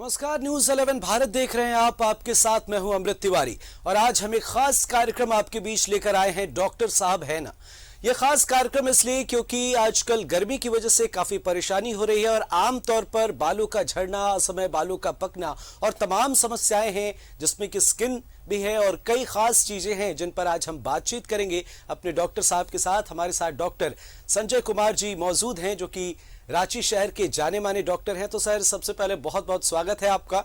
नमस्कार, न्यूज 11 भारत देख रहे हैं आप। आपके साथ मैं हूं अमृत तिवारी और आज हम एक खास कार्यक्रम आपके बीच लेकर आए हैं। डॉक्टर साहब है ना। ये खास कार्यक्रम इसलिए क्योंकि आजकल गर्मी की वजह से काफी परेशानी हो रही है और आमतौर पर बालों का झड़ना, असमय बालों का पकना और तमाम समस्याएं हैं जिसमें कि स्किन भी है और कई खास चीजें हैं जिन पर आज हम बातचीत करेंगे अपने डॉक्टर साहब के साथ। हमारे साथ डॉक्टर संजय कुमार जी मौजूद हैं जो कि रांची शहर के जाने माने डॉक्टर हैं। तो सर, सबसे पहले बहुत बहुत स्वागत है आपका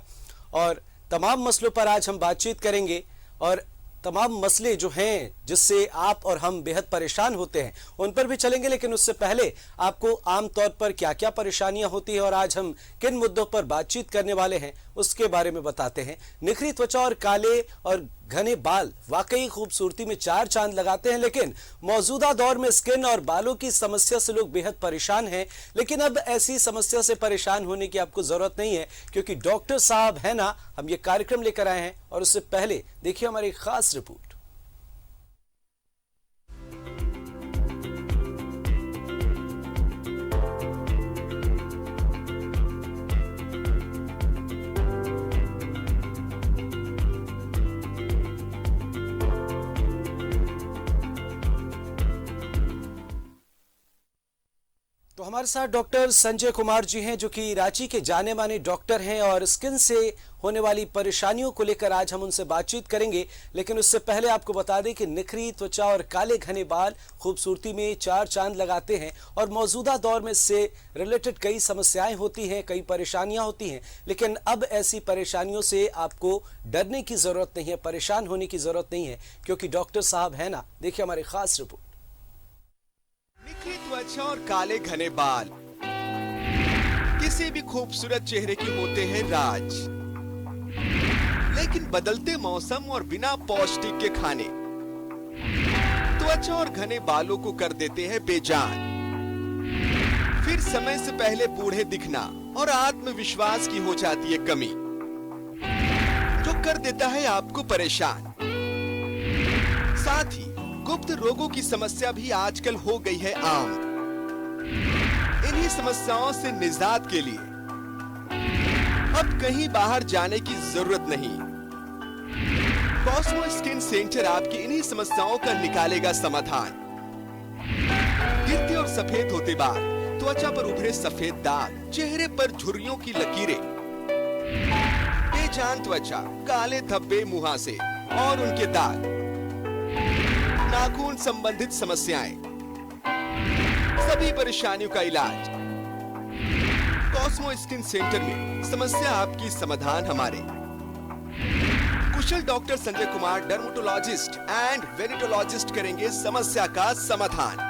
और तमाम मसलों पर आज हम बातचीत करेंगे और तमाम मसले जो हैं जिससे आप और हम बेहद परेशान होते हैं उन पर भी चलेंगे। लेकिन उससे पहले आपको आमतौर पर क्या क्या परेशानियां होती है और आज हम किन मुद्दों पर बातचीत करने वाले हैं उसके बारे में बताते हैं। निखरी त्वचा और काले और घने बाल वाकई खूबसूरती में चार चांद लगाते हैं, लेकिन मौजूदा दौर में स्किन और बालों की समस्या से लोग बेहद परेशान हैं। लेकिन अब ऐसी समस्या से परेशान होने की आपको जरूरत नहीं है क्योंकि डॉक्टर साहब है ना, हम ये कार्यक्रम लेकर आए हैं। और उससे पहले देखिए हमारी खास रिपोर्ट। तो हमारे साथ डॉक्टर संजय कुमार जी हैं जो कि रांची के जाने माने डॉक्टर हैं और स्किन से होने वाली परेशानियों को लेकर आज हम उनसे बातचीत करेंगे। लेकिन उससे पहले आपको बता दें कि निखरी त्वचा और काले घने बाल खूबसूरती में चार चांद लगाते हैं और मौजूदा दौर में इससे रिलेटेड कई समस्याएं होती हैं, कई परेशानियां होती हैं। लेकिन अब ऐसी परेशानियों से आपको डरने की जरूरत नहीं है, परेशान होने की जरूरत नहीं है क्योंकि डॉक्टर साहब है ना। देखिए हमारी खास रिपोर्ट। निखरी त्वचा और काले घने बाल किसी भी खूबसूरत चेहरे के होते हैं राज, लेकिन बदलते मौसम और बिना पौष्टिक के खाने त्वचा और घने बालों को कर देते हैं बेजान। फिर समय से पहले बूढ़े दिखना और आत्मविश्वास की हो जाती है कमी, जो कर देता है आपको परेशान। साथ ही गुप्त रोगों की समस्या भी आजकल हो गई है आम। इन्हीं समस्याओं से निजात के लिए अब कहीं बाहर जाने की जरूरत नहीं। कॉस्मो स्किन सेंटर आपकी इन्हीं समस्याओं का निकालेगा समाधान। गिरते और सफेद होते बाल, त्वचा पर उभरे सफेद दाग, चेहरे पर झुर्रियों की लकीरें, बेजान त्वचा, काले धब्बे मुहासे और उनके दाग, नाखून संबंधित समस्याएं, सभी परेशानियों का इलाज कॉस्मो स्किन सेंटर में। समस्या आपकी, समाधान हमारे। कुशल doctor Sanjay Kumar dermatologist and venereologist करेंगे समस्या का समाधान।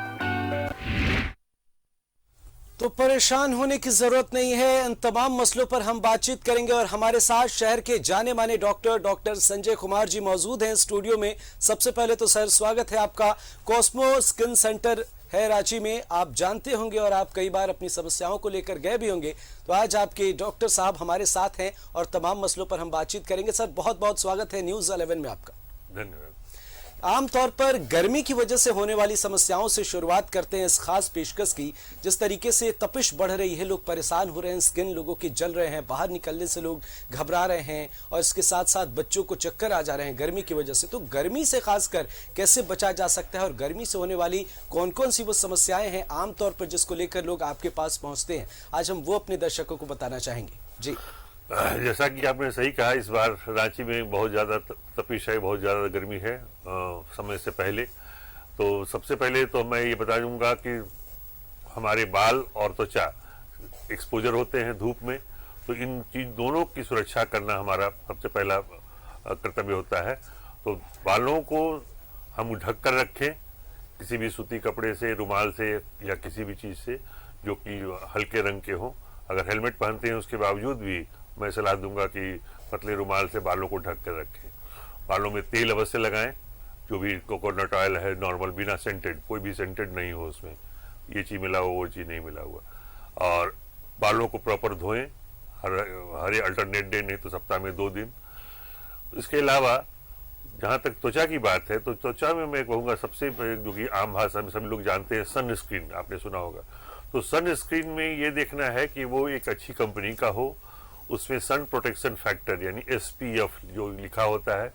तो परेशान होने की जरूरत नहीं है, इन तमाम मसलों पर हम बातचीत करेंगे और हमारे साथ शहर के जाने माने डॉक्टर संजय कुमार जी मौजूद हैं स्टूडियो में। सबसे पहले तो सर, स्वागत है आपका। कॉस्मो स्किन सेंटर है रांची में, आप जानते होंगे और आप कई बार अपनी समस्याओं को लेकर गए भी होंगे। तो आज आपके डॉक्टर साहब हमारे साथ हैं और तमाम मसलों पर हम बातचीत करेंगे। सर, बहुत बहुत स्वागत है न्यूज 11 में आपका। धन्यवाद। आमतौर पर गर्मी की वजह से होने वाली समस्याओं से शुरुआत करते हैं इस खास पेशकश की। जिस तरीके से तपिश बढ़ रही है, लोग परेशान हो रहे हैं, स्किन लोगों की जल रहे हैं, बाहर निकलने से लोग घबरा रहे हैं और इसके साथ साथ बच्चों को चक्कर आ जा रहे हैं गर्मी की वजह से। तो गर्मी से खासकर कैसे बचा जा सकता है और गर्मी से होने वाली कौन कौन सी वो समस्याएं हैं आमतौर पर जिसको लेकर लोग आपके पास पहुंचते हैं, आज हम वो अपने दर्शकों को बताना चाहेंगे। जी, जैसा कि आपने सही कहा, इस बार रांची में बहुत ज़्यादा तपिश है, बहुत ज़्यादा गर्मी है समय से पहले। तो सबसे पहले तो मैं ये बता दूंगा कि हमारे बाल और त्वचा एक्सपोजर होते हैं धूप में, तो इन चीज दोनों की सुरक्षा करना हमारा सबसे पहला कर्तव्य होता है। तो बालों को हम ढक कर रखें किसी भी सूती कपड़े से, रुमाल से या किसी भी चीज़ से जो कि हल्के रंग के हों। अगर हेलमेट पहनते हैं उसके बावजूद भी मैं सलाह दूंगा कि पतले रुमाल से बालों को ढक कर रखें। बालों में तेल अवश्य लगाएं, जो भी कोकोनट ऑयल है नॉर्मल, बिना सेंटेड, कोई भी सेंटेड नहीं हो उसमें, ये चीज़ मिला हुआ वो चीज़ नहीं मिला हुआ। और बालों को प्रॉपर धोएं हर अल्टरनेट डे, नहीं तो सप्ताह में 2 दिन। इसके अलावा जहाँ तक त्वचा की बात है, तो त्वचा में मैं कहूँगा सबसे जो कि आम भाषा में सभी लोग जानते हैं, सनस्क्रीन, आपने सुना होगा। तो सनस्क्रीन में ये देखना है कि वो एक अच्छी कंपनी का हो, उसमें सन प्रोटेक्शन फैक्टर यानी SPF जो लिखा होता है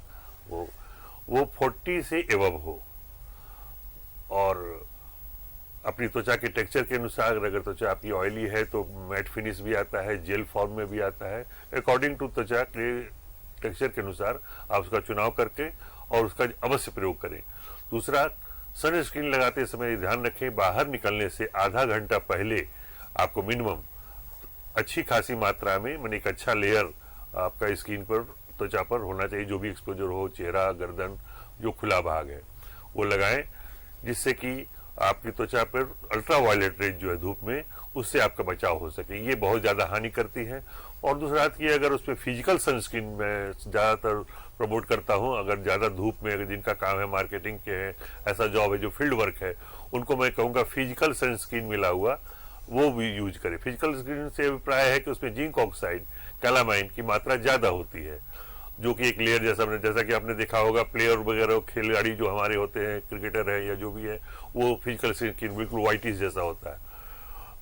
वो 40 से एबव हो, और अपनी त्वचा के टेक्सचर के अनुसार अगर त्वचा आपकी ऑयली है तो मैट फिनिश भी आता है, जेल फॉर्म में भी आता है। अकॉर्डिंग टू त्वचा के टेक्सचर के अनुसार आप उसका चुनाव करके और उसका अवश्य प्रयोग करें। दूसरा, सनस्क्रीन लगाते समय ध्यान रखें बाहर निकलने से आधा घंटा पहले आपको मिनिमम अच्छी खासी मात्रा में माने एक अच्छा लेयर आपका स्किन पर त्वचा पर होना चाहिए, जो भी एक्सपोजर हो, चेहरा, गर्दन, जो खुला भाग है वो लगाएं, जिससे कि आपकी त्वचा पर अल्ट्रा वायलेट रेज जो है धूप में, उससे आपका बचाव हो सके। ये बहुत ज़्यादा हानि करती है। और दूसरा बात ये, अगर उसमें फिजिकल सनस्क्रीन मैं ज़्यादातर प्रमोट करता हूँ, अगर ज़्यादा धूप में अगर जिनका काम है मार्केटिंग के है, ऐसा जॉब है जो फील्ड वर्क है, उनको मैं कहूँगा फिजिकल सनस्क्रीन मिला हुआ वो भी यूज करें। फिजिकल स्क्रीन से अभिप्राय है कि उसमें जिंक ऑक्साइड, कैलामाइन की मात्रा ज़्यादा होती है, जो कि एक लेयर जैसा कि आपने देखा होगा प्लेयर वगैरह खिलाड़ी जो हमारे होते हैं, क्रिकेटर है या जो भी है, वो फिजिकल स्किन बिल्कुल व्हाइटिश जैसा होता है,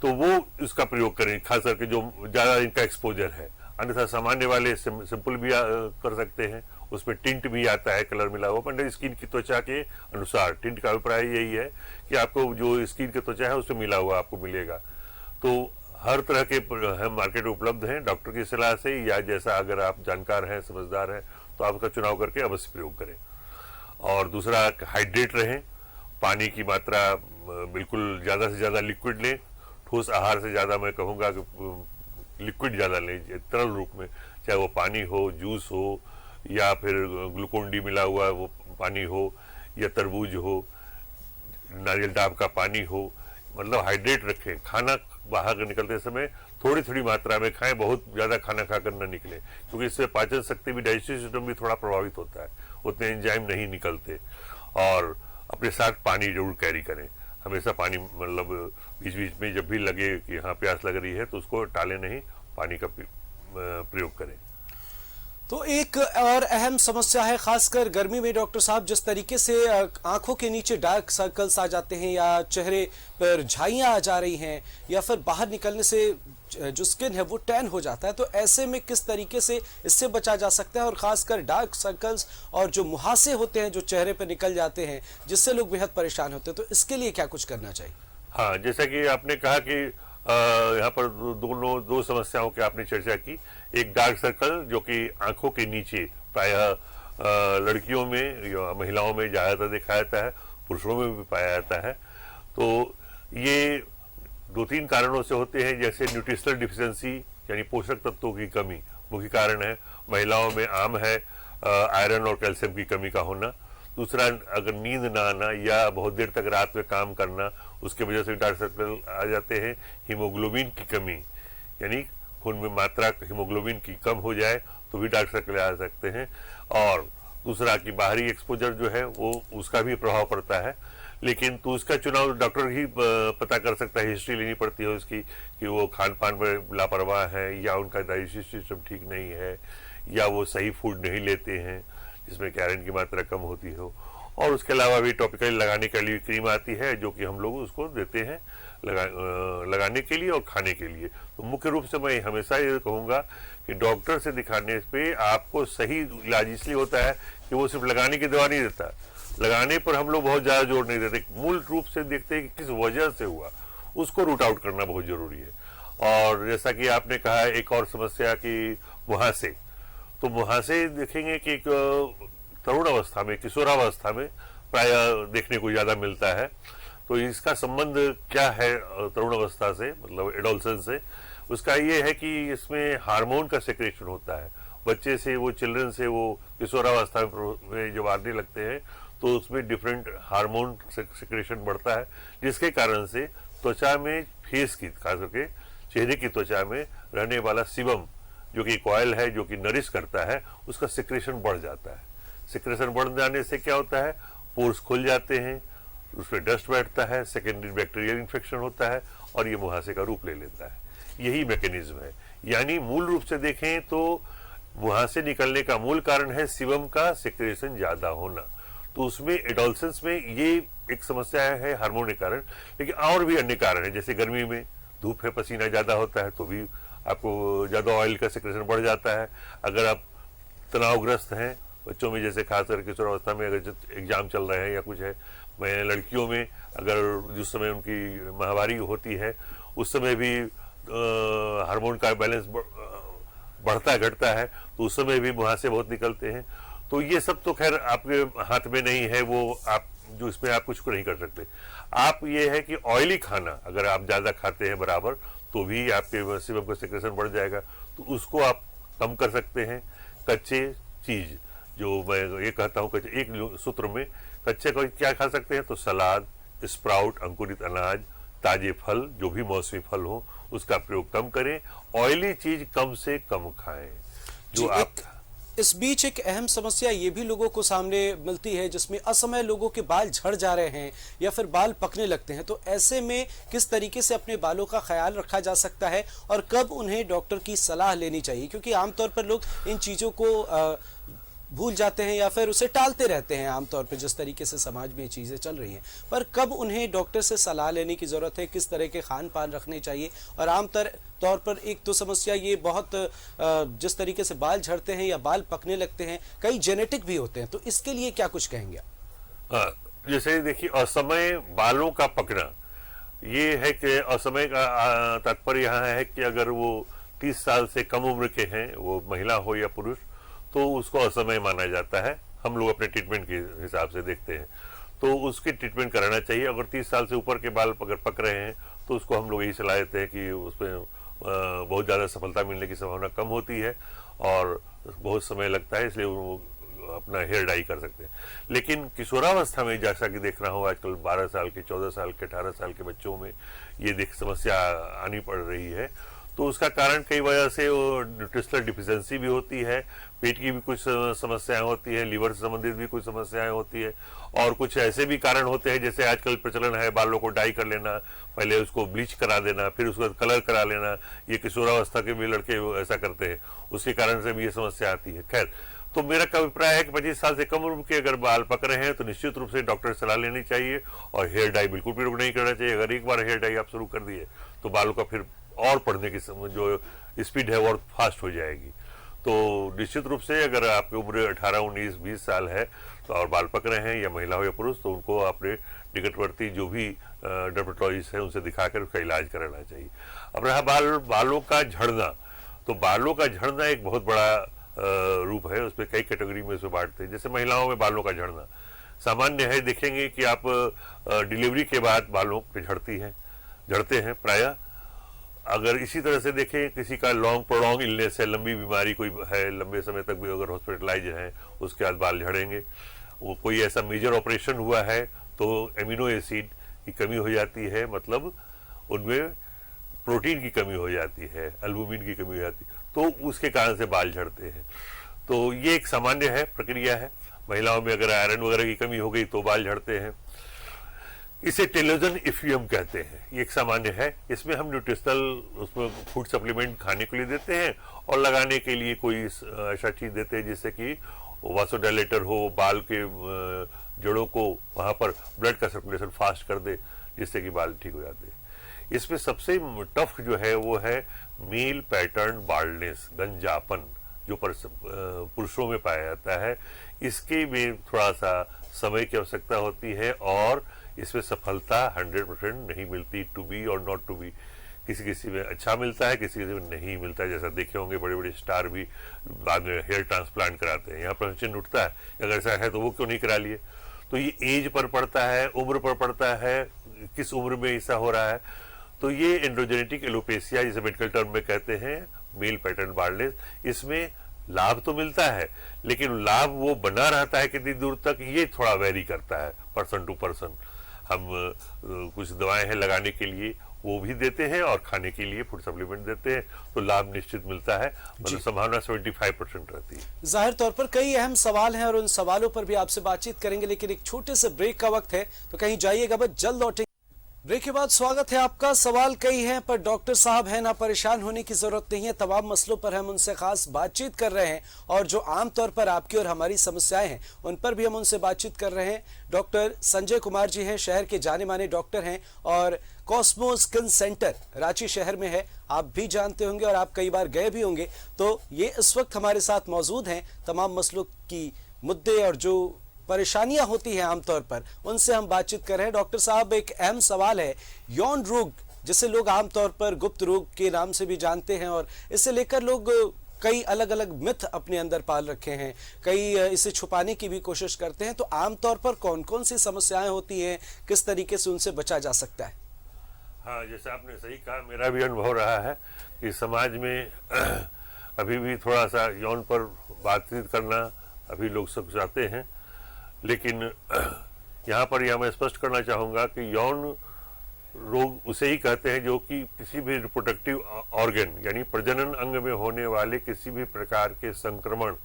तो वो इसका प्रयोग करें, खास करके जो ज़्यादा इनका एक्सपोजर है। अन्यथा सामान्य वाले सिंपल भी कर सकते हैं, उसमें टिंट भी आता है, कलर मिला हुआ, पर स्किन की त्वचा के अनुसार। टिंट का अभिप्राय यही है कि आपको जो स्किन की त्वचा है उसमें मिला हुआ आपको मिलेगा। तो हर तरह के हम मार्केट में उपलब्ध हैं, डॉक्टर की सलाह से या जैसा अगर आप जानकार हैं, समझदार हैं, तो आप उसका चुनाव करके अवश्य प्रयोग करें। और दूसरा, हाइड्रेट रहें, पानी की मात्रा बिल्कुल ज़्यादा से ज़्यादा लिक्विड लें, ठोस आहार से ज़्यादा मैं कहूँगा कि लिक्विड ज़्यादा लें, तरल रूप में, चाहे वो पानी हो, जूस हो, या फिर ग्लूकोन डी मिला हुआ वो पानी हो, या तरबूज हो, नारियल डाब का पानी हो, मतलब हाइड्रेट रखें। खाना बाहर निकलते समय थोड़ी थोड़ी मात्रा में खाएं, बहुत ज़्यादा खाना खाकर न निकले, क्योंकि इससे पाचन शक्ति भी, डाइजेस्टिव सिस्टम भी थोड़ा प्रभावित होता है, उतने एंजाइम नहीं निकलते। और अपने साथ पानी जरूर कैरी करें, हमेशा पानी, मतलब बीच बीच में जब भी लगे कि हाँ प्यास लग रही है तो उसको टालें नहीं, पानी का प्रयोग करें। तो एक और अहम समस्या है खासकर गर्मी में डॉक्टर साहब, जिस तरीके से आंखों के नीचे डार्क सर्कल्स आ जाते हैं, या चेहरे पर झाइयां आ जा रही हैं, या फिर बाहर निकलने से जो स्किन है वो टैन हो जाता है, तो ऐसे में किस तरीके से इससे बचा जा सकता है? और खासकर डार्क सर्कल्स और जो मुहासे होते हैं जो चेहरे पर निकल जाते हैं, जिससे लोग बेहद परेशान होते हैं, तो इसके लिए क्या कुछ करना चाहिए? हाँ, जैसा कि आपने कहा कि यहाँ पर दो समस्याओं की आपने चर्चा की। एक डार्क सर्कल जो कि आंखों के नीचे प्रायः लड़कियों में या महिलाओं में ज़्यादातर देखा जाता है, पुरुषों में भी पाया जाता है। तो ये 2-3 कारणों से होते हैं, जैसे न्यूट्रिशनल डिफिशिएंसी यानी पोषक तत्वों की कमी मुख्य कारण है। महिलाओं में आम है आयरन और कैल्शियम की कमी का होना। दूसरा, अगर नींद ना आना या बहुत देर तक रात में काम करना, उसके वजह से डार्क सर्कल आ जाते हैं। हीमोग्लोबिन की कमी यानी खून में मात्रा हीमोग्लोबिन की कम हो जाए तो भी डार्क सर्कल आ सकते हैं। और दूसरा कि बाहरी एक्सपोजर जो है वो उसका भी प्रभाव पड़ता है, लेकिन तो उसका चुनाव डॉक्टर ही पता कर सकता है, हिस्ट्री लेनी पड़ती है उसकी कि वो खान पान में लापरवाह है, या उनका डाइजेस्टिव सिस्टम ठीक नहीं है, या वो सही फूड नहीं लेते हैं जिसमें आयरन की मात्रा कम होती हो। और उसके अलावा भी टॉपिकली लगाने के लिए क्रीम आती है जो कि हम लोग उसको देते हैं लगाने के लिए और खाने के लिए। तो मुख्य रूप से मैं हमेशा ये कहूँगा कि डॉक्टर से दिखाने पे आपको सही इलाज इसलिए होता है कि वो सिर्फ लगाने की दवा नहीं देता, लगाने पर हम लोग बहुत ज़्यादा जोर नहीं देते, मूल रूप से देखते हैं कि किस वजह से हुआ, उसको रूट आउट करना बहुत जरूरी है। और जैसा कि आपने कहा एक और समस्या कि मुहासे, तो मुहासे देखेंगे कि तरुण अवस्था में, किशोरावस्था में प्राय देखने को ज़्यादा मिलता है। तो इसका संबंध क्या है तरुण अवस्था से, मतलब एडोलसेंस से? उसका ये है कि इसमें हार्मोन का सेक्रेशन होता है। बच्चे से वो चिल्ड्रन से वो किशोरावस्था में जब आने लगते हैं तो उसमें डिफरेंट हार्मोन सेक्रेशन बढ़ता है, जिसके कारण से त्वचा में, फेस की खास करके चेहरे की त्वचा में रहने वाला सीबम जो कि ऑयल है जो कि नरिश करता है, उसका सेक्रेशन बढ़ जाता है। सेक्रेशन बढ़ जाने से क्या होता है, पोर्स खुल जाते हैं, उसमें डस्ट बैठता है, सेकेंडरी बैक्टीरियल इन्फेक्शन होता है और ये मुहासे का रूप ले लेता है। यही मैकेनिज्म है। यानी मूल रूप से देखें तो मुहासे निकलने का मूल कारण है सीबम का सेक्रेशन ज्यादा होना। तो उसमें एडोलसेंस में ये एक समस्या है हार्मोन के कारण, लेकिन और भी अन्य कारण है, जैसे गर्मी में धूप है, पसीना ज्यादा होता है तो भी आपको ज़्यादा ऑयल का सिक्रेशन बढ़ जाता है। अगर आप तनावग्रस्त हैं, बच्चों में जैसे खासकर किशोरावस्था में अगर एग्जाम चल रहे हैं या कुछ है, मैं लड़कियों में अगर जिस समय उनकी माहवारी होती है उस समय भी हार्मोन का बैलेंस बढ़ता घटता है, तो उस समय भी मुहासे बहुत निकलते हैं। तो ये सब तो खैर आपके हाथ में नहीं है, वो आप जो इसमें आप कुछ नहीं कर सकते। आप ये है कि ऑयली खाना अगर आप ज़्यादा खाते हैं बराबर तो भी आपके सीरम का सिक्रेशन बढ़ जाएगा, तो उसको आप कम कर सकते हैं। कच्चे चीज़ जो मैं ये कहता हूँ, कच्चे एक सूत्र में कच्चे को क्या खा सकते हैं, तो सलाद, स्प्राउट, अंकुरित अनाज, ताजे फल, जो भी मौसमी फल हो उसका प्रयोग कम करें। ऑयली चीज कम से कम खाएं। जो आप इस बीच एक अहम समस्या ये भी लोगों को सामने मिलती है जिसमें असमय लोगों के बाल झड़ जा रहे हैं या फिर बाल पकने लगते हैं, तो ऐसे में किस तरीके से अपने बालों का ख्याल रखा जा सकता है और कब उन्हें डॉक्टर की सलाह लेनी चाहिए? क्योंकि आमतौर पर लोग इन चीज़ों को भूल जाते हैं या फिर उसे टालते रहते हैं आमतौर पर, जिस तरीके से समाज में ये चीज़ें चल रही हैं। पर कब उन्हें डॉक्टर से सलाह लेने की ज़रूरत है, किस तरह के खान पान रखने चाहिए? और तौर पर एक तो समस्या ये बहुत जिस तरीके से बाल झड़ते हैं या बाल पकने लगते हैं, कई जेनेटिक भी होते हैं, तो इसके लिए क्या कुछ कहेंगे? जैसे देखिए, असमय बालों का पकना ये है कि असमय का तात्पर्य यहाँ है कि अगर वो 30 साल से कम उम्र के हैं, वो महिला हो या पुरुष, तो उसको असमय माना जाता है। हम लोग अपने ट्रीटमेंट के हिसाब से देखते हैं, तो उसकी ट्रीटमेंट कराना चाहिए। अगर 30 साल से ऊपर के बाल अगर पक रहे हैं तो उसको हम लोग यही सलाह देते हैं कि उसमें बहुत ज़्यादा सफलता मिलने की संभावना कम होती है और बहुत समय लगता है, इसलिए वो अपना हेयर डाई कर सकते हैं। लेकिन किशोरावस्था में जैसा कि देख रहा हूँ आजकल 12 साल के, 14 साल के, 18 साल के बच्चों में ये समस्या आनी पड़ रही है, तो उसका कारण कई वजह से वो न्यूट्रिशनल डिफिशियंसी भी होती है, पेट की भी कुछ समस्याएं होती है, लीवर से संबंधित भी कुछ समस्याएं होती है, और कुछ ऐसे भी कारण होते हैं जैसे आजकल प्रचलन है बालों को डाई कर लेना, पहले उसको ब्लीच करा देना, फिर उसको कलर करा लेना। ये किशोरावस्था के भी लड़के ऐसा करते हैं, उसके कारण से भी ये समस्या आती है। खैर, तो मेरा अभिप्राय है कि 25 साल से कम उम्र के अगर बाल पक रहे हैं तो निश्चित रूप से डॉक्टर से सलाह लेनी चाहिए और हेयर डाई बिल्कुल प्रयोग नहीं करना चाहिए। अगर एक बार हेयर डाई आप शुरू कर दिए तो बालों का फिर और पढ़ने की जो स्पीड है वो और फास्ट हो जाएगी। तो निश्चित रूप से अगर आपकी उम्र 18, 19, 20 साल है तो और बाल पक रहे हैं, या महिला हो या पुरुष, तो उनको अपने निकटवर्ती जो भी डर्मेटोलॉजिस्ट है उनसे दिखाकर उसका इलाज कराना चाहिए। अब रहा बालों का झड़ना, तो बालों का झड़ना एक बहुत बड़ा रूप है, उसमें कई कैटेगरी में उसमें बांटते हैं। जैसे महिलाओं में बालों का झड़ना सामान्य है, देखेंगे कि आप डिलीवरी के बाद बालों पे झड़ते हैं प्रायः। अगर इसी तरह से देखें, किसी का लॉन्ग प्रोलॉन्ग इलनेस है, लंबी बीमारी कोई है, लंबे समय तक भी अगर हॉस्पिटलाइज है, उसके बाद बाल झड़ेंगे। वो कोई ऐसा मेजर ऑपरेशन हुआ है तो एमिनो एसिड की कमी हो जाती है, मतलब उनमें प्रोटीन की कमी हो जाती है, एल्बुमिन की कमी हो जाती है, तो उसके कारण से बाल झड़ते हैं। तो ये एक सामान्य है, प्रक्रिया है। महिलाओं में अगर आयरन वगैरह की कमी हो गई तो बाल झड़ते हैं। इसे टेलोजन इफ्यूम कहते हैं, ये एक सामान्य है। इसमें हम न्यूट्रिशनल उसमें फूड सप्लीमेंट खाने के लिए देते हैं और लगाने के लिए कोई ऐसा चीज देते हैं जिससे कि वासोडाइलेटर हो, बाल के जड़ों को वहां पर ब्लड का सर्कुलेशन फास्ट कर दे, जिससे कि बाल ठीक हो जाते हैं। इसमें सबसे टफ जो है वो है मेल पैटर्न बाल्डनेस, गंजापन, जो पुरुषों में पाया जाता है। इसके में थोड़ा सा समय की आवश्यकता होती है और इसमें सफलता 100% नहीं मिलती, टू बी और नॉट टू बी। किसी किसी में अच्छा मिलता है, किसी किसी में नहीं मिलता है। जैसा देखे होंगे बड़े बड़े स्टार भी बाद में हेयर ट्रांसप्लांट कराते हैं। यहाँ पर प्रश्न उठता है अगर ऐसा है तो वो क्यों नहीं करा लिए? तो ये एज पर पड़ता है, उम्र पर पड़ता है, किस उम्र में ऐसा हो रहा है। तो ये एंड्रोजेनेटिक एलोपेसिया जिसे मेडिकल टर्म में कहते हैं, मेल पैटर्न बाल्डनेस, इसमें लाभ तो मिलता है लेकिन लाभ वो बना रहता है कितनी दूर तक, ये थोड़ा वेरी करता है पर्सन टू पर्सन। हम कुछ दवाएं हैं लगाने के लिए, वो भी देते हैं और खाने के लिए फूड सप्लीमेंट देते हैं, तो लाभ निश्चित मिलता है, मतलब संभावना 75% रहती है। जाहिर तौर पर कई अहम सवाल हैं और उन सवालों पर भी आपसे बातचीत करेंगे, लेकिन एक छोटे से ब्रेक का वक्त है, तो कहीं जाइएगा बस, जल्द लौटेंगे। ब्रेक के बाद स्वागत है आपका। सवाल कई हैं पर डॉक्टर साहब हैं ना, परेशान होने की जरूरत नहीं है। तमाम मसलों पर हम उनसे खास बातचीत कर रहे हैं और जो आमतौर पर आपकी और हमारी समस्याएं हैं उन पर भी हम उनसे बातचीत कर रहे हैं। डॉक्टर संजय कुमार जी हैं, शहर के जाने माने डॉक्टर हैं और कॉस्मो स्किन सेंटर रांची शहर में है, आप भी जानते होंगे और आप कई बार गए भी होंगे। तो ये इस वक्त हमारे साथ मौजूद हैं, तमाम मसलों की मुद्दे और जो परेशानियां होती हैं आमतौर पर उनसे हम बातचीत कर रहे हैं। डॉक्टर साहब, एक अहम सवाल है, यौन रोग जिसे लोग आमतौर पर गुप्त रोग के नाम से भी जानते हैं और इसे लेकर लोग कई अलग अलग मिथ अपने अंदर पाल रखे हैं, कई इसे छुपाने की भी कोशिश करते हैं। तो आमतौर पर कौन कौन सी समस्याएं होती हैं, किस तरीके से उनसे बचा जा सकता है? हाँ, जैसे आपने सही कहा, मेरा भी अनुभव रहा है कि समाज में अभी भी थोड़ा सा यौन पर बातचीत करना अभी लोग सब चाहते हैं, लेकिन यहाँ पर यह मैं स्पष्ट करना चाहूँगा कि यौन रोग उसे ही कहते हैं जो कि किसी भी रिप्रोडक्टिव ऑर्गन यानी प्रजनन अंग में होने वाले किसी भी प्रकार के संक्रमण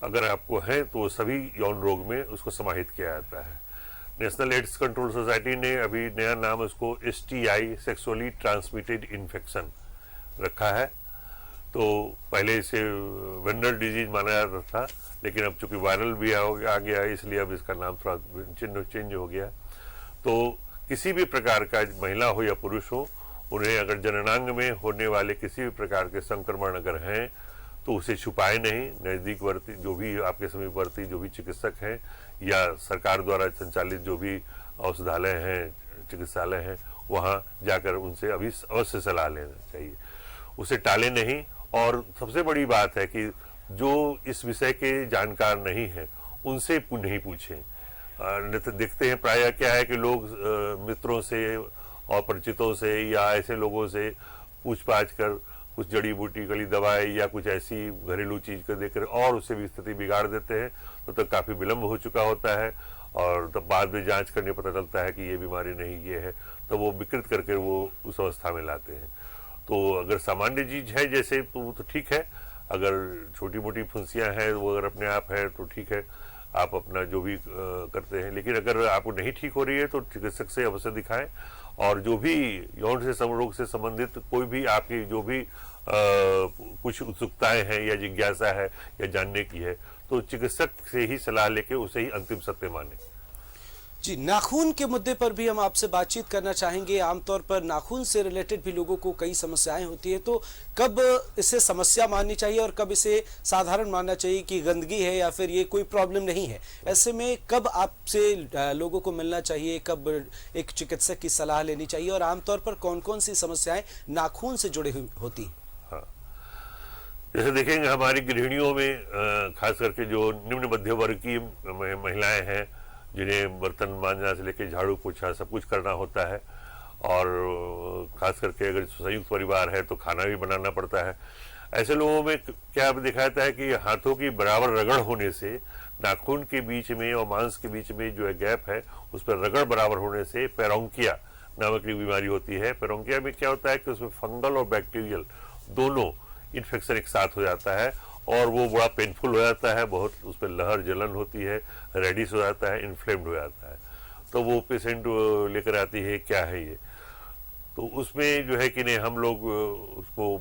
अगर आपको है तो वो सभी यौन रोग में उसको समाहित किया जाता है। नेशनल एड्स कंट्रोल सोसाइटी ने अभी नया नाम उसको STI, सेक्सुअली ट्रांसमिटेड इन्फेक्शन रखा है। तो पहले इसे वेंडर डिजीज माना जाता था, लेकिन अब चूंकि वायरल भी आ गया है, इसलिए अब इसका नाम थोड़ा चेंज हो गया। तो किसी भी प्रकार का महिला हो या पुरुष हो, उन्हें अगर जननांग में होने वाले किसी भी प्रकार के संक्रमण अगर हैं तो उसे छुपाए नहीं। नज़दीकवर्ती जो भी आपके समीपवर्ती जो भी चिकित्सक हैं या सरकार द्वारा संचालित जो भी औषधालय हैं, चिकित्सालय हैं, वहाँ जाकर उनसे अभी अवश्य सलाह लेना चाहिए, उसे टाले नहीं। और सबसे बड़ी बात है कि जो इस विषय के जानकार नहीं हैं उनसे नहीं पूछें। तो देखते हैं प्रायः क्या है कि लोग मित्रों से और परिचितों से या ऐसे लोगों से पूछ पाछ कर कुछ जड़ी बूटी गली दवाई या कुछ ऐसी घरेलू चीज को देकर और उससे भी स्थिति बिगाड़ देते हैं। तो काफी विलम्ब हो चुका होता है और तब बाद में जांच करने पता चलता है कि ये बीमारी नहीं ये है, तो वो विकृत करके वो उस अवस्था में लाते हैं। तो अगर सामान्य चीज है जैसे तो ठीक है, अगर छोटी मोटी फुंसियां हैं वो अगर अपने आप है तो ठीक है, आप अपना जो भी करते हैं। लेकिन अगर आपको नहीं ठीक हो रही है तो चिकित्सक से अवश्य दिखाएं। और जो भी यौन से रोग से संबंधित कोई भी आपकी जो भी कुछ उत्सुकताएं हैं या जिज्ञासा है या जानने की है तो चिकित्सक से ही सलाह लेके उसे ही अंतिम सत्य माने। जी, नाखून के मुद्दे पर भी हम आपसे बातचीत करना चाहेंगे। आमतौर पर नाखून से रिलेटेड भी लोगों को कई समस्याएं होती है, तो कब इसे समस्या माननी चाहिए और कब इसे साधारण मानना चाहिए कि गंदगी है या फिर ये कोई प्रॉब्लम नहीं है? ऐसे में कब आपसे लोगों को मिलना चाहिए, कब एक चिकित्सक की सलाह लेनी चाहिए और आमतौर पर कौन कौन सी समस्याएं नाखून से जुड़ी हुई होती? हाँ, जैसे देखेंगे हमारी गृहिणियों में खास करके जो निम्न मध्य वर्ग की महिलाएं हैं जिन्हें बर्तन मांजना से लेकर झाड़ू पोछा सब कुछ करना होता है, और खास करके अगर संयुक्त परिवार है तो खाना भी बनाना पड़ता है, ऐसे लोगों में क्या देखा जाता है कि हाथों की बराबर रगड़ होने से नाखून के बीच में और मांस के बीच में जो है गैप है उस पर रगड़ बराबर होने से पेरोंकिया नामक एक बीमारी होती है। पेरोंकिया में क्या होता है कि उसमें फंगल और बैक्टीरियल दोनों इन्फेक्शन एक साथ हो जाता है और वो बड़ा पेनफुल हो जाता है, बहुत उस पर लहर जलन होती है, रेडिश हो जाता है, इन्फ्लेम्ड हो जाता है। तो वो पेशेंट लेकर आती है क्या है ये, तो उसमें जो है कि नहीं हम लोग उसको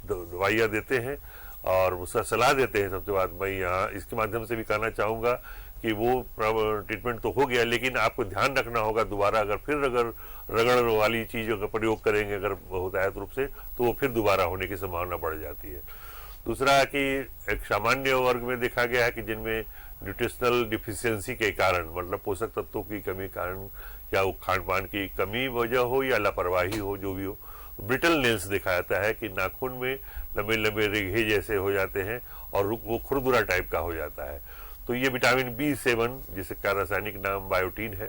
दवाइयाँ देते हैं और उसका सलाह देते हैं। सबसे बाद मैं यहाँ इसके माध्यम से भी कहना चाहूँगा कि वो ट्रीटमेंट तो हो गया, लेकिन आपको ध्यान रखना होगा दोबारा अगर रगड़ वाली चीज़ों का प्रयोग करेंगे अगर होता है रूप से तो वो फिर दोबारा होने की संभावना बढ़ जाती है। दूसरा कि एक सामान्य वर्ग में देखा गया है कि जिनमें न्यूट्रिशनल डिफिशियंसी के कारण मतलब पोषक तत्वों की कमी कारण या वो खान पान की कमी वजह हो या लापरवाही हो जो भी हो, तो ब्रिटल नेल्स देखा जाता है कि नाखून में लंबे लंबे रेघे जैसे हो जाते हैं और वो खुरदुरा टाइप का हो जाता है। तो ये विटामिन B7 जिसका रासायनिक नाम बायोटीन है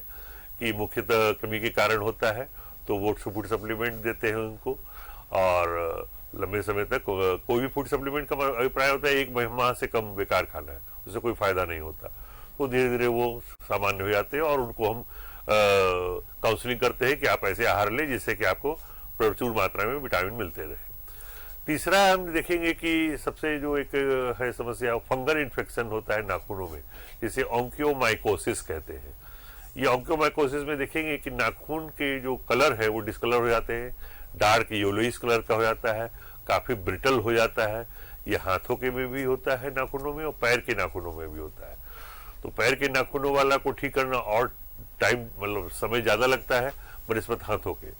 कि मुख्यतः कमी के कारण होता है, तो वो फूड सप्लीमेंट देते हैं उनको। और लंबे समय तक कोई भी फूड सप्लीमेंट का अभिप्राय होता है 1 माह से कम बेकार खाना है, उससे कोई फायदा नहीं होता। तो धीरे धीरे वो सामान्य हो जाते हैं और उनको हम काउंसलिंग करते हैं कि आप ऐसे आहार लें जिससे कि आपको प्रचुर मात्रा में विटामिन मिलते रहे। तीसरा हम देखेंगे कि सबसे जो एक है समस्या फंगल इन्फेक्शन होता है नाखूनों में, जिसे ऑन्कियोमाइकोसिस कहते हैं। ये ऑन्कियोमाइकोसिस में देखेंगे कि नाखून के जो कलर है वो डिस्कलर हो जाते हैं, डार्क येलोइश कलर का हो जाता है, काफी ब्रिटल हो जाता है। ये हाथों के में भी होता है नाखूनों में और पैर के नाखूनों में भी होता है। तो पैर के नाखूनों वाला को ठीक करना और टाइम मतलब समय ज्यादा लगता है, बनिस्बत हाथों के।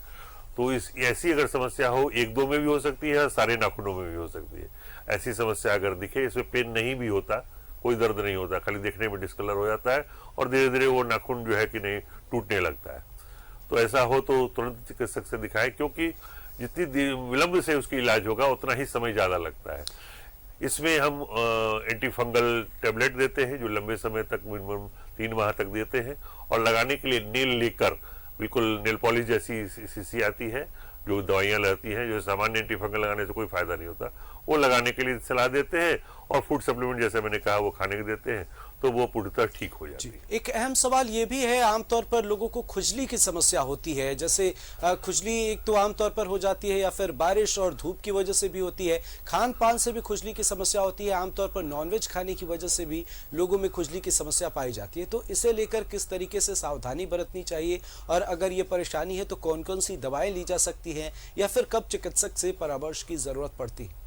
तो इस ऐसी अगर समस्या हो, एक दो में भी हो सकती है, सारे नाखूनों में भी हो सकती है। ऐसी समस्या अगर दिखे, इसमें पेन नहीं भी होता, कोई दर्द नहीं होता, खाली देखने में डिस्कलर हो जाता है और धीरे धीरे वो नाखून जो है कि नहीं टूटने लगता है। तो ऐसा हो तो तुरंत चिकित्सक से दिखाएं, क्योंकि जितनी विलंब से उसकी इलाज होगा उतना ही समय ज़्यादा लगता है। इसमें हम एंटी फंगल टेबलेट देते हैं जो लंबे समय तक, मिनिमम 3 माह तक देते हैं, और लगाने के लिए नेल लेकर, बिल्कुल नेल पॉलिश जैसी शीशी आती है जो दवाइयाँ रहती हैं, जो सामान्य एंटी फंगल लगाने से कोई फायदा नहीं होता, वो लगाने के लिए सलाह देते हैं, और फूड सप्लीमेंट जैसे मैंने कहा वो खाने के देते हैं, तो वो पूर्णतः ठीक हो जाती है। एक अहम सवाल ये भी है, आमतौर पर लोगों को खुजली की समस्या होती है, जैसे खुजली एक तो आमतौर पर हो जाती है या फिर बारिश और धूप की वजह से भी होती है, खान पान से भी खुजली की समस्या होती है, आमतौर पर नॉनवेज खाने की वजह से भी लोगों में खुजली की समस्या पाई जाती है। तो इसे लेकर किस तरीके से सावधानी बरतनी चाहिए, और अगर ये परेशानी है तो कौन कौन सी दवाएं ली जा सकती हैं, या फिर कब चिकित्सक से परामर्श की जरूरत पड़ती है?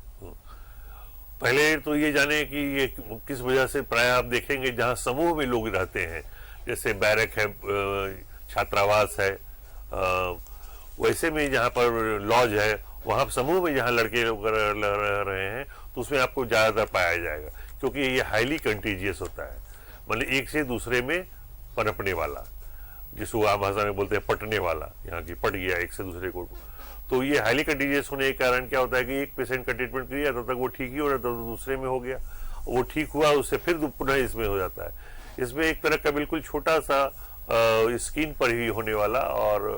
पहले तो ये जाने कि ये किस वजह से, प्राय आप देखेंगे जहाँ समूह में लोग रहते हैं, जैसे बैरक है, छात्रावास है, वैसे में जहाँ पर लॉज है, वहाँ समूह में जहाँ लड़के लोग रह रहे हैं, तो उसमें आपको ज़्यादातर पाया जाएगा, क्योंकि ये हाईली कंटीजियस होता है, मतलब एक से दूसरे में पनपने वाला, जिसको आम भाषा में बोलते हैं पटने वाला, यहाँ की पट गया एक से दूसरे को। तो ये हाईली कंटीजियस होने के कारण क्या होता है कि एक पेशेंट का ट्रीटमेंट किया तब तक वो ठीक ही हो रहा था, तो दूसरे में हो गया, वो ठीक हुआ, उससे फिर पुनः इसमें हो जाता है। इसमें एक तरह का बिल्कुल छोटा सा स्किन पर ही होने वाला और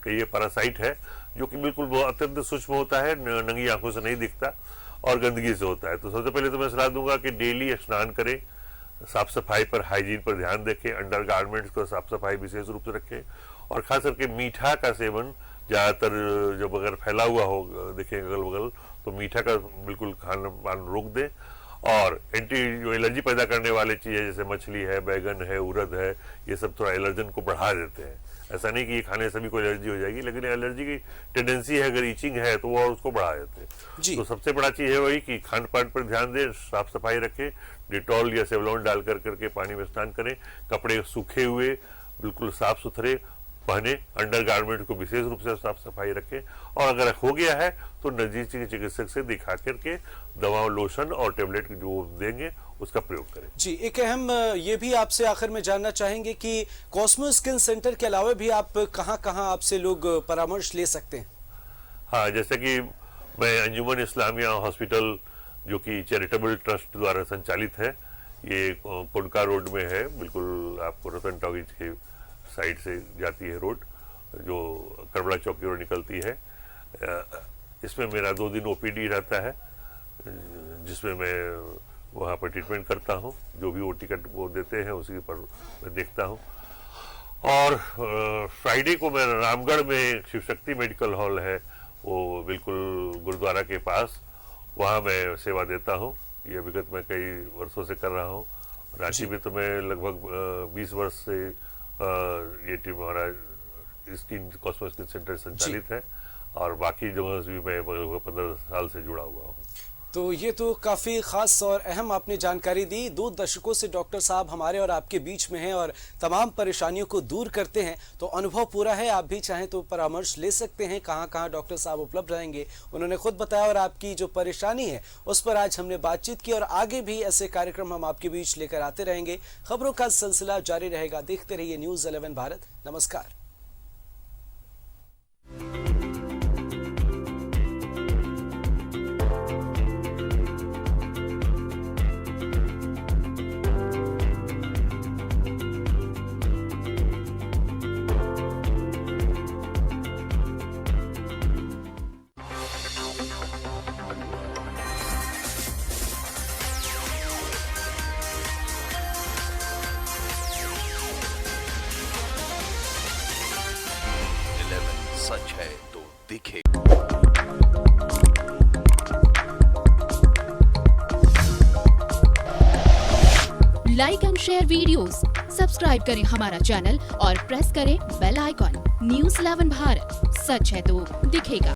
ये पैरासाइट है, जो कि बिल्कुल अत्यंत सूक्ष्म होता है, नंगी आंखों से नहीं दिखता और गंदगी से होता है। तो सबसे पहले तो मैं सलाह दूंगा कि डेली स्नान करें, साफ सफाई पर, हाइजीन पर ध्यान रखें, अंडर गारमेंट्स को साफ सफाई विशेष रूप से रखें, और खास करके मीठा का सेवन ज़्यादातर जब अगर फैला हुआ हो देखें अगल बगल, तो मीठा का बिल्कुल खान पान रोक दें। और जो एलर्जी पैदा करने वाली चीज़ें जैसे मछली है, बैगन है, उड़द है, ये सब थोड़ा एलर्जन को बढ़ा देते हैं। ऐसा नहीं कि ये खाने से भी कोई एलर्जी हो जाएगी, लेकिन एलर्जी की टेंडेंसी है, अगर ईचिंग है तो वो और उसको बढ़ा देते हैं। तो सबसे बड़ा चीज़ है वही कि खान पान पर ध्यान दें, साफ सफाई रखें, डिटॉल या सेवलॉन डाल करके पानी में स्नान करें, कपड़े सूखे हुए बिल्कुल साफ सुथरे पहने, अंडर गारमेंट को विशेष रूप से साफ सफाई रखें, और अगर हो गया है तो नजदीकी चिकित्सक से दिखा करके दवा, लोशन और टेबलेट जो देंगे उसका प्रयोग करें। जी, एक अहम ये भी आपसे आखिर में जानना चाहेंगे कि कॉस्मो स्किन सेंटर के अलावा भी आप कहां आपसे लोग परामर्श ले सकते हैं? हाँ, जैसे कि मैं अंजुमन इस्लामिया हॉस्पिटल, जो कि चैरिटेबल ट्रस्ट द्वारा संचालित है, ये कोडका रोड में है, बिल्कुल आपको रतन टॉकीज के साइड से जाती है रोड, जो करबला चौक की ओर निकलती है। इसमें मेरा 2 दिन ओपीडी रहता है, जिसमें मैं वहाँ पर ट्रीटमेंट करता हूँ, जो भी वो टिकट वो देते हैं उसी पर मैं देखता हूँ। और फ्राइडे को मैं रामगढ़ में शिव शक्ति मेडिकल हॉल है, वो बिल्कुल गुरुद्वारा के पास, वहाँ मैं सेवा देता हूँ। ये विगत मैं कई वर्षों से कर रहा हूँ। रांची में तो मैं लगभग 20 वर्ष से ये टीम हमारा स्किन कॉस्मो स्किन सेंटर संचालित है, और बाकी जगह भी मैं 15 साल से जुड़ा हुआ हूँ। तो ये तो काफ़ी ख़ास और अहम आपने जानकारी दी। 2 दशकों से डॉक्टर साहब हमारे और आपके बीच में हैं और तमाम परेशानियों को दूर करते हैं, तो अनुभव पूरा है। आप भी चाहें तो परामर्श ले सकते हैं। कहाँ डॉक्टर साहब उपलब्ध रहेंगे उन्होंने खुद बताया, और आपकी जो परेशानी है उस पर आज हमने बातचीत की, और आगे भी ऐसे कार्यक्रम हम आपके बीच लेकर आते रहेंगे। खबरों का सिलसिला जारी रहेगा। देखते रहिए न्यूज़ 11 भारत। नमस्कार। सच है तो दिखे। Like and share videos, subscribe करें हमारा चैनल और प्रेस करें बेल आइकॉन। न्यूज़ 11 भारत, सच है तो दिखेगा।